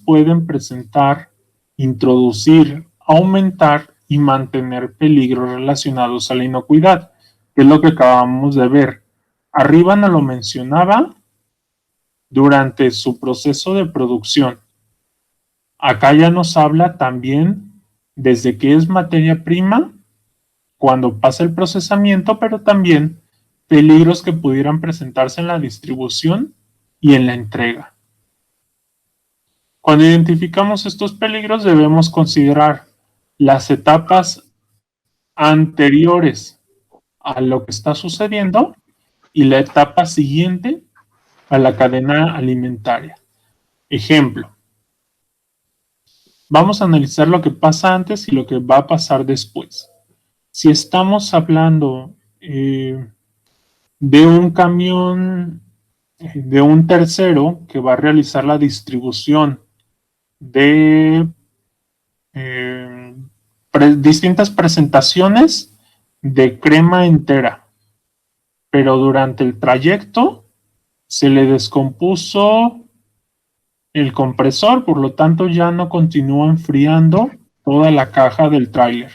pueden presentar, introducir, aumentar y mantener peligros relacionados a la inocuidad, que es lo que acabamos de ver. Arriba nos lo mencionaba durante su proceso de producción. Acá ya nos habla también desde que es materia prima, cuando pasa el procesamiento, pero también peligros que pudieran presentarse en la distribución y en la entrega. Cuando identificamos estos peligros, debemos considerar las etapas anteriores a lo que está sucediendo y la etapa siguiente a la cadena alimentaria. Ejemplo, vamos a analizar lo que pasa antes y lo que va a pasar después. Si estamos hablando de un camión, de un tercero que va a realizar la distribución de distintas presentaciones de crema entera, pero durante el trayecto se le descompuso el compresor, por lo tanto ya no continúa enfriando toda la caja del tráiler.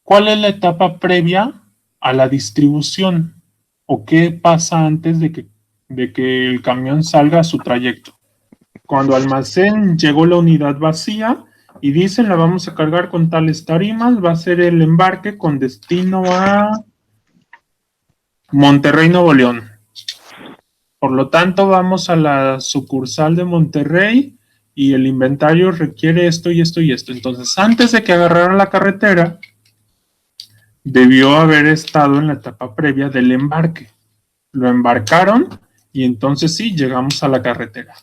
¿Cuál es la etapa previa a la distribución? ¿O qué pasa antes de que el camión salga a su trayecto? Cuando al almacén llegó la unidad vacía y dicen la vamos a cargar con tales tarimas, va a ser el embarque con destino a Monterrey, Nuevo León. Por lo tanto, vamos a la sucursal de Monterrey y el inventario requiere esto y esto y esto. Entonces, antes de que agarraran la carretera, debió haber estado en la etapa previa del embarque. Lo embarcaron y entonces sí, llegamos a la carretera.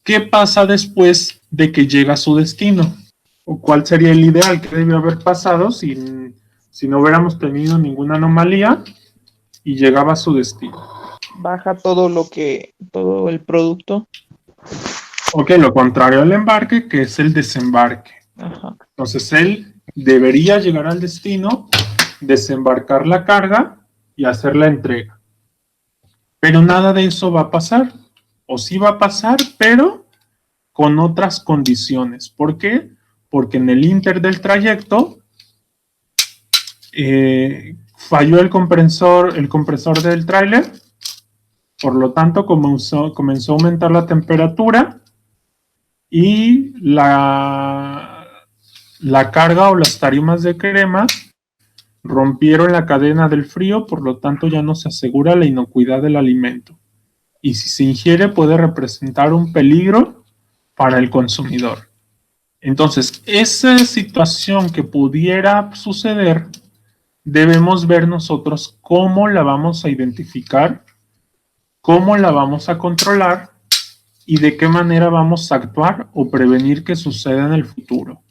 ¿Qué pasa después de que llega a su destino? ¿O cuál sería el ideal que debió haber pasado si no hubiéramos tenido ninguna anomalía y llegaba a su destino? Baja todo el producto. Ok, lo contrario al embarque, que es el desembarque. Ajá. Entonces él debería llegar al destino, desembarcar la carga y hacer la entrega. Pero nada de eso va a pasar. O sí va a pasar, pero con otras condiciones. ¿Por qué? Porque en el inter del trayecto falló el compresor del tráiler. Por lo tanto, comenzó a aumentar la temperatura y la carga o las tarimas de crema rompieron la cadena del frío, por lo tanto ya no se asegura la inocuidad del alimento. Y si se ingiere puede representar un peligro para el consumidor. Entonces, esa situación que pudiera suceder, debemos ver nosotros cómo la vamos a identificar, cómo la vamos a controlar y de qué manera vamos a actuar o prevenir que suceda en el futuro.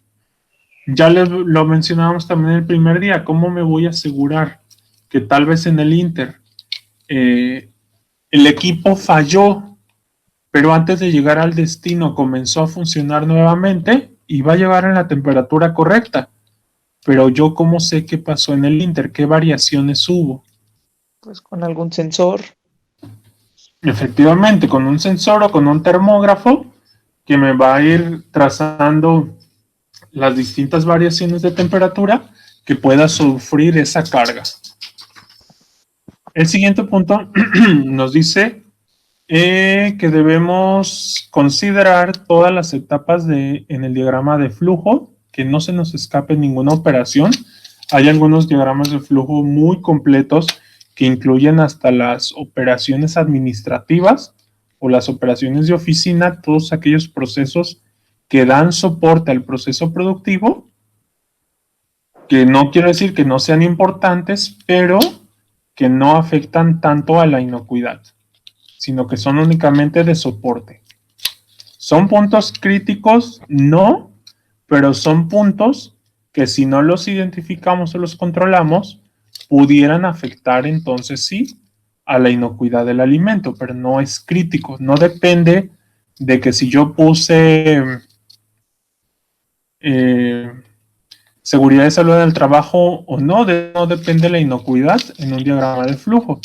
Ya lo mencionábamos también el primer día, ¿cómo me voy a asegurar que tal vez en el Inter el equipo falló, pero antes de llegar al destino comenzó a funcionar nuevamente y va a llegar en la temperatura correcta? Pero yo cómo sé qué pasó en el Inter, qué variaciones hubo. Pues con algún sensor. Efectivamente, con un sensor o con un termógrafo que me va a ir trazando las distintas variaciones de temperatura que pueda sufrir esa carga. El siguiente punto nos dice que debemos considerar todas las etapas en el diagrama de flujo, que no se nos escape ninguna operación. Hay algunos diagramas de flujo muy completos que incluyen hasta las operaciones administrativas o las operaciones de oficina, todos aquellos procesos que dan soporte al proceso productivo, que no quiero decir que no sean importantes, pero que no afectan tanto a la inocuidad, sino que son únicamente de soporte. ¿Son puntos críticos? No, pero son puntos que si no los identificamos o los controlamos, pudieran afectar entonces sí a la inocuidad del alimento, pero no es crítico, no depende de que si yo puse seguridad de salud del trabajo o no, no depende de la inocuidad en un diagrama de flujo.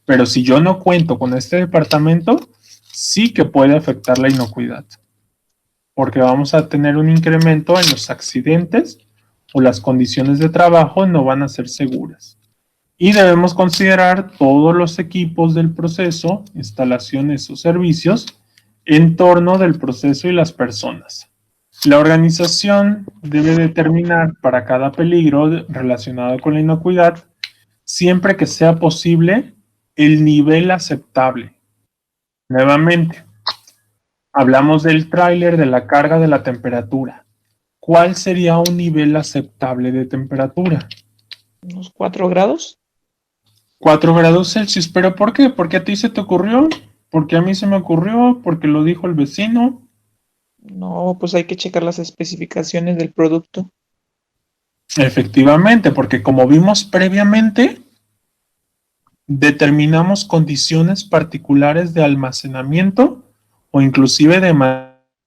Pero si yo no cuento con este departamento, sí que puede afectar la inocuidad, porque vamos a tener un incremento en los accidentes o las condiciones de trabajo no van a ser seguras. Y debemos considerar todos los equipos del proceso, instalaciones o servicios en torno del proceso y las personas. La organización debe determinar para cada peligro relacionado con la inocuidad, siempre que sea posible, el nivel aceptable. Nuevamente, hablamos del tráiler, de la carga, de la temperatura. ¿Cuál sería un nivel aceptable de temperatura? ¿Unos 4 grados? 4 grados Celsius. ¿Pero por qué? ¿Porque a ti se te ocurrió? ¿Porque a mí se me ocurrió? ¿Porque lo dijo el vecino? No, pues hay que checar las especificaciones del producto. Efectivamente, porque como vimos previamente, determinamos condiciones particulares de almacenamiento o inclusive de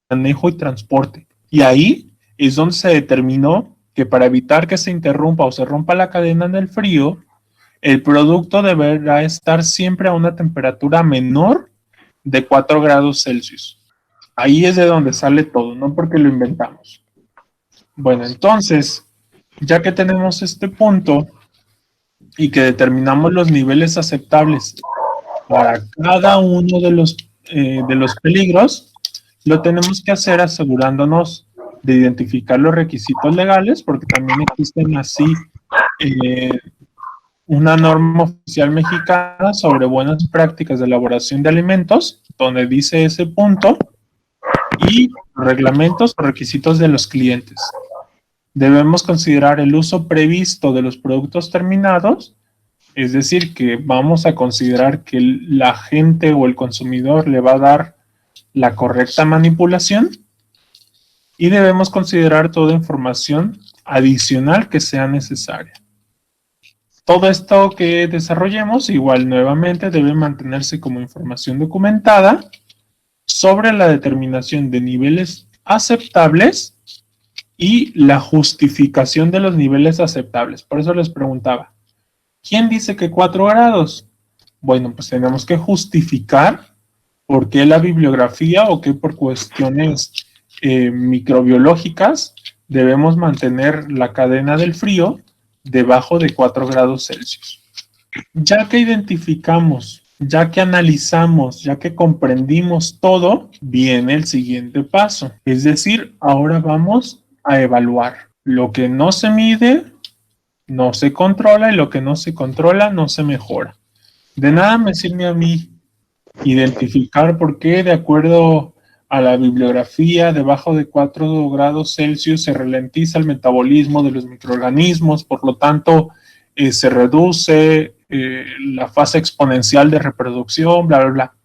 manejo y transporte. Y ahí es donde se determinó que para evitar que se interrumpa o se rompa la cadena en el frío, el producto deberá estar siempre a una temperatura menor de 4 grados Celsius. Ahí es de donde sale todo, no porque lo inventamos. Bueno, entonces, ya que tenemos este punto y que determinamos los niveles aceptables para cada uno de los peligros, lo tenemos que hacer asegurándonos de identificar los requisitos legales, porque también existen así eh, una norma oficial mexicana sobre buenas prácticas de elaboración de alimentos, donde dice ese punto, y reglamentos o requisitos de los clientes. Debemos considerar el uso previsto de los productos terminados, es decir, que vamos a considerar que la gente o el consumidor le va a dar la correcta manipulación, y debemos considerar toda información adicional que sea necesaria. Todo esto que desarrollemos, igual nuevamente, debe mantenerse como información documentada sobre la determinación de niveles aceptables y la justificación de los niveles aceptables. Por eso les preguntaba, ¿quién dice que 4 grados? Bueno, pues tenemos que justificar por qué la bibliografía o qué por cuestiones microbiológicas debemos mantener la cadena del frío debajo de 4 grados Celsius. Ya que identificamos, ya que analizamos, ya que comprendimos todo, viene el siguiente paso. Es decir, ahora vamos a evaluar. Lo que no se mide, no se controla, y lo que no se controla, no se mejora. De nada me sirve a mí identificar por qué, de acuerdo a la bibliografía, debajo de 4 grados Celsius se ralentiza el metabolismo de los microorganismos, por lo tanto se reduce la fase exponencial de reproducción, bla, bla, bla.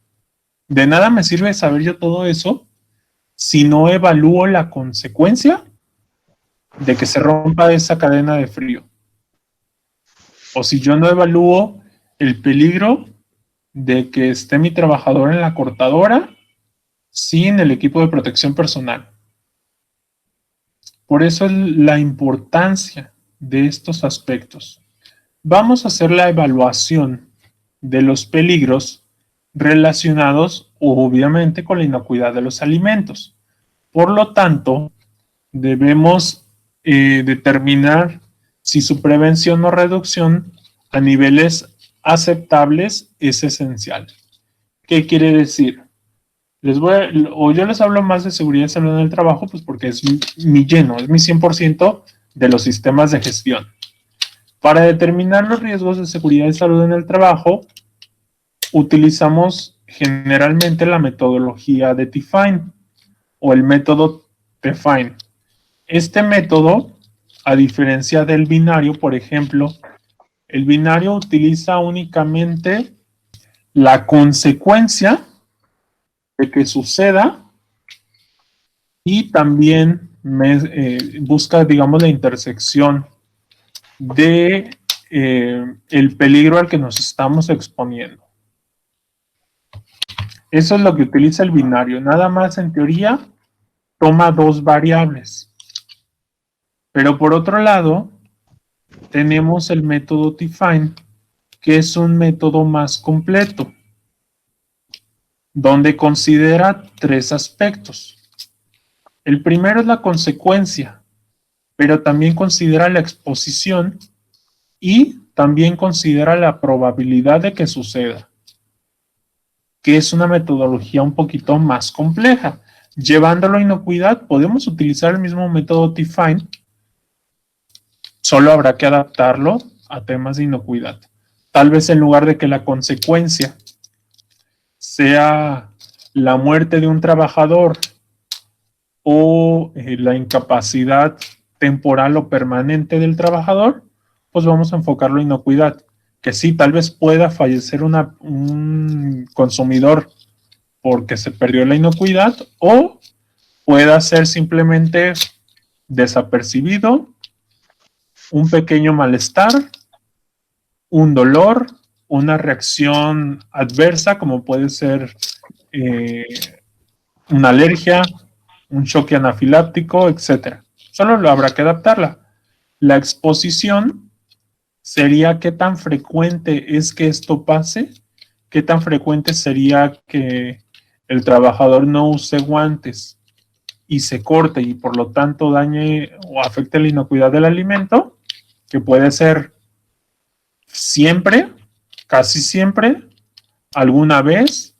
De nada me sirve saber yo todo eso si no evalúo la consecuencia de que se rompa esa cadena de frío. O si yo no evalúo el peligro de que esté mi trabajador en la cortadora sin el equipo de protección personal. Por eso es la importancia de estos aspectos. Vamos a hacer la evaluación de los peligros relacionados, obviamente, con la inocuidad de los alimentos. Por lo tanto, debemos determinar si su prevención o reducción a niveles aceptables es esencial. ¿Qué quiere decir? Yo les hablo más de seguridad y salud en el trabajo, pues porque es mi lleno, es mi 100% de los sistemas de gestión. Para determinar los riesgos de seguridad y salud en el trabajo, utilizamos generalmente la metodología de TEFINE o el método TEFINE. Este método, a diferencia del binario, por ejemplo, el binario utiliza únicamente la consecuencia de que suceda y también busca, digamos, la intersección de el peligro al que nos estamos exponiendo. Eso es lo que utiliza el binario. Nada más, en teoría, toma 2 variables. Pero por otro lado, tenemos el método TEFINE, que es un método más completo. donde considera 3 aspectos. El primero es la consecuencia, pero también considera la exposición y también considera la probabilidad de que suceda, que es una metodología un poquito más compleja. Llevándolo a inocuidad, podemos utilizar el mismo método T-Find, solo habrá que adaptarlo a temas de inocuidad. Tal vez en lugar de que la consecuencia sea la muerte de un trabajador o la incapacidad temporal o permanente del trabajador, pues vamos a enfocarlo en inocuidad. Que sí, tal vez pueda fallecer un consumidor porque se perdió la inocuidad, o pueda ser simplemente desapercibido, un pequeño malestar, un dolor, una reacción adversa, como puede ser una alergia, un choque anafiláctico, etc. Solo lo habrá que adaptarla. La exposición sería qué tan frecuente es que esto pase, qué tan frecuente sería que el trabajador no use guantes y se corte y por lo tanto dañe o afecte la inocuidad del alimento, que puede ser siempre, casi siempre, alguna vez